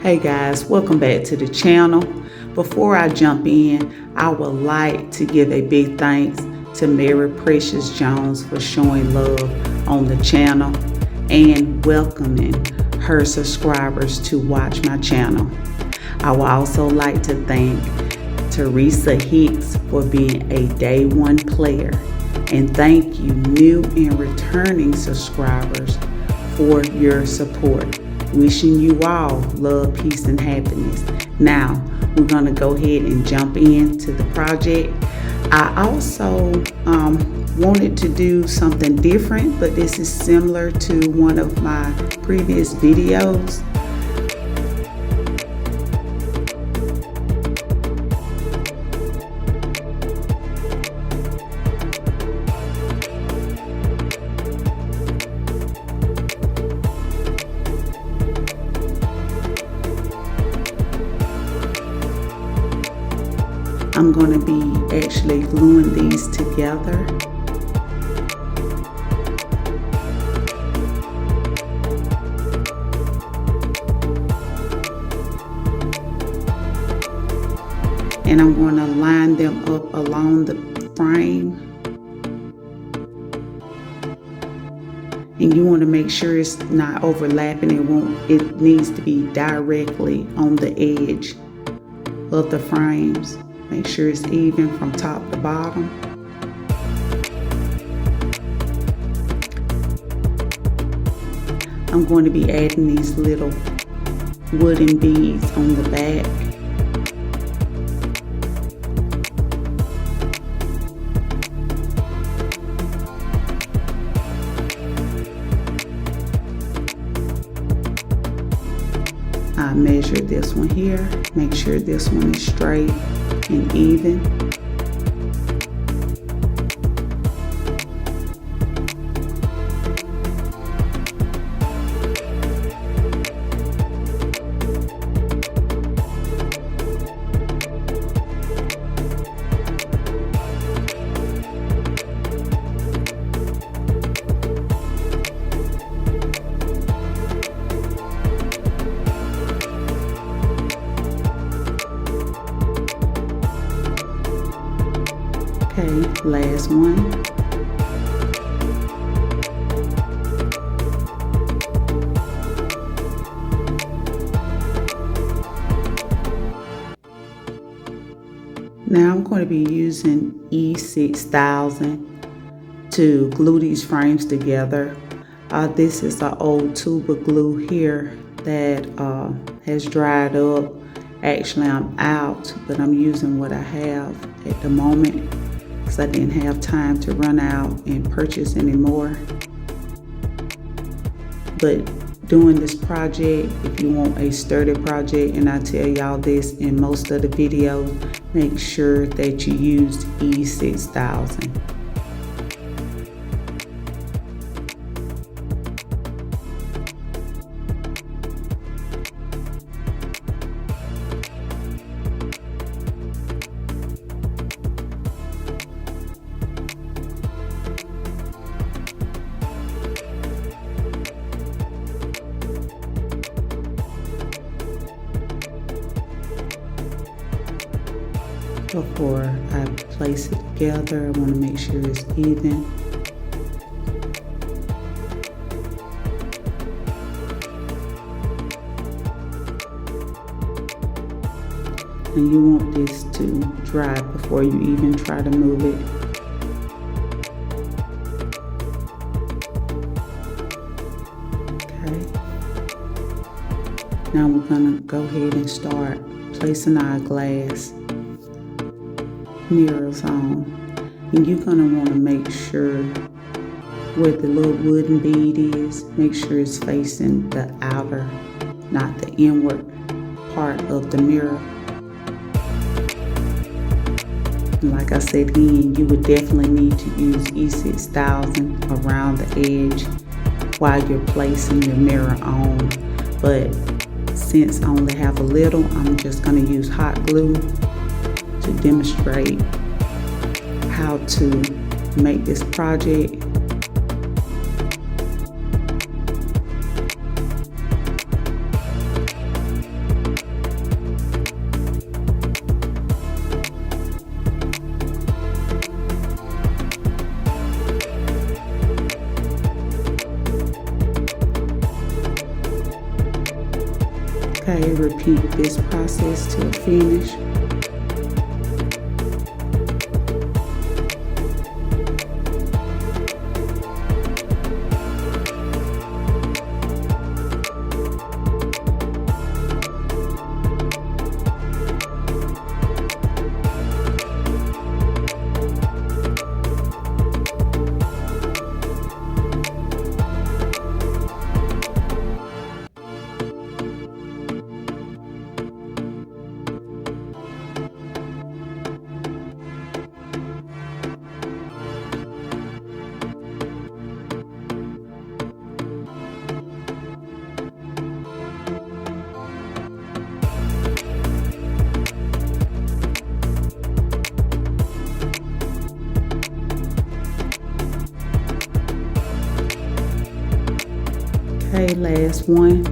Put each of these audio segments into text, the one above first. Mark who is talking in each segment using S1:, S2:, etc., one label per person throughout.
S1: Hey guys, welcome back to the channel. Before I jump in, I would like to give a big thanks to Mary Precious Jones for showing love on the channel and welcoming her subscribers to watch my channel. I would also like to thank Teresa Hicks for being a day one player, and thank you new and returning subscribers for your support. Wishing you all love, peace, and happiness. Now, we're going to go ahead and jump into the project. I also wanted to do something different, but this is similar to one of my previous videos. I'm going to be actually gluing these together. And I'm going to line them up along the frame. And you want to make sure it's not overlapping. It needs to be directly on the edge of the frames. Make sure it's even from top to bottom. I'm going to be adding these little wooden beads on the back. I measured this one here. Make sure this one is straight and even. Okay, last one. Now I'm going to be using E6000 to glue these frames together. This is an old tube of glue here that has dried up. Actually, I'm out, but I'm using what I have at the moment, because I didn't have time to run out and purchase any more. But doing this project, if you want a sturdy project, and I tell y'all this in most of the videos, make sure that you use E6000. Before I place it together, I want to make sure it's even. And you want this to dry before you even try to move it. Okay. Now we're going to go ahead and start placing our glass mirrors on, and you're going to want to make sure where the little wooden bead is, make sure it's facing the outer, not the inward part of the mirror. And like I said again, you would definitely need to use E6000 around the edge while you're placing your mirror on, but since I only have a little, I'm just going to use hot glue to demonstrate how to make this project. Okay, repeat this process to a finish. Okay, last one.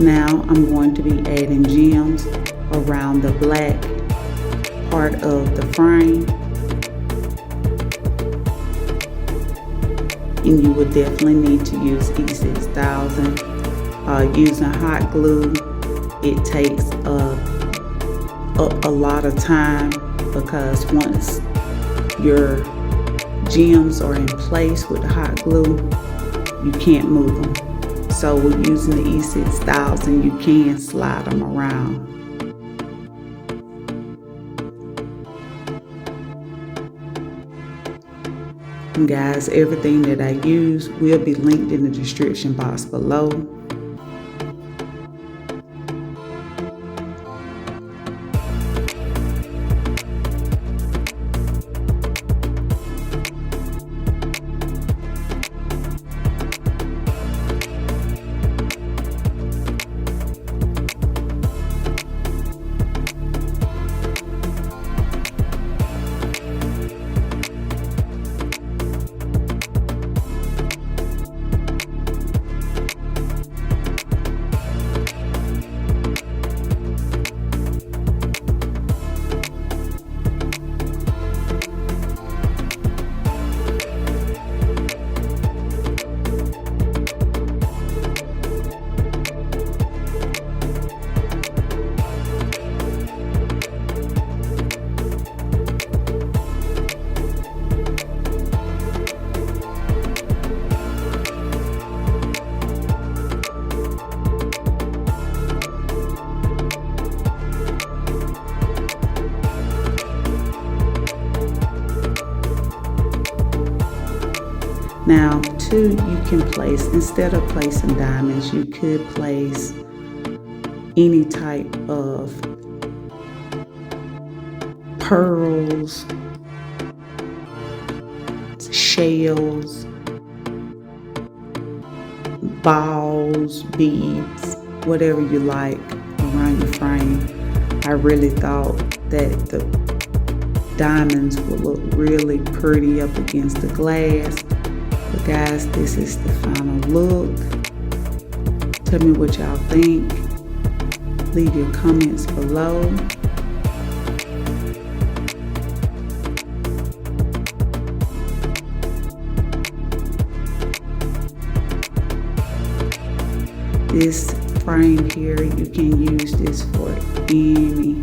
S1: Now I'm going to be adding gems around the black part of the frame. And you would definitely need to use E6000. Using hot glue, it takes a lot of time, because once your gems are in place with the hot glue, you can't move them. So with using the E6000, you can slide them around. And guys, everything that I use will be linked in the description box below. Now, too, you can place, instead of placing diamonds, you could place any type of pearls, shells, balls, beads, whatever you like around your frame. I really thought that the diamonds would look really pretty up against the glass. But guys, this is the final look. Tell me what y'all think. Leave your comments below. This frame here, you can use this for any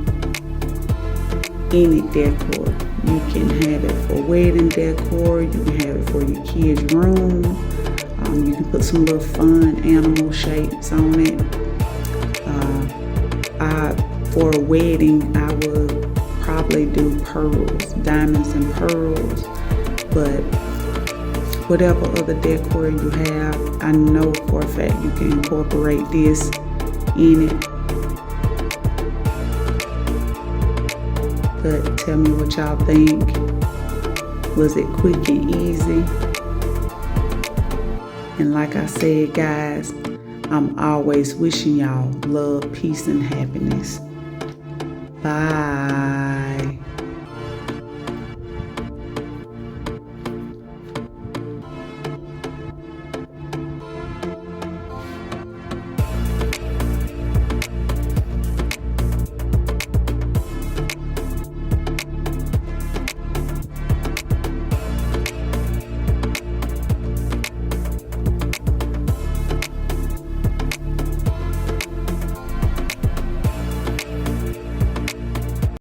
S1: decor. You can have it for wedding decor. You can have it for your kids' room. You can put some little fun animal shapes on it. For a wedding, I would probably do pearls, diamonds and pearls. But whatever other decor you have, I know for a fact you can incorporate this in it. But tell me what y'all think. Was it quick and easy? And like I said, guys, I'm always wishing y'all love, peace, and happiness. Bye.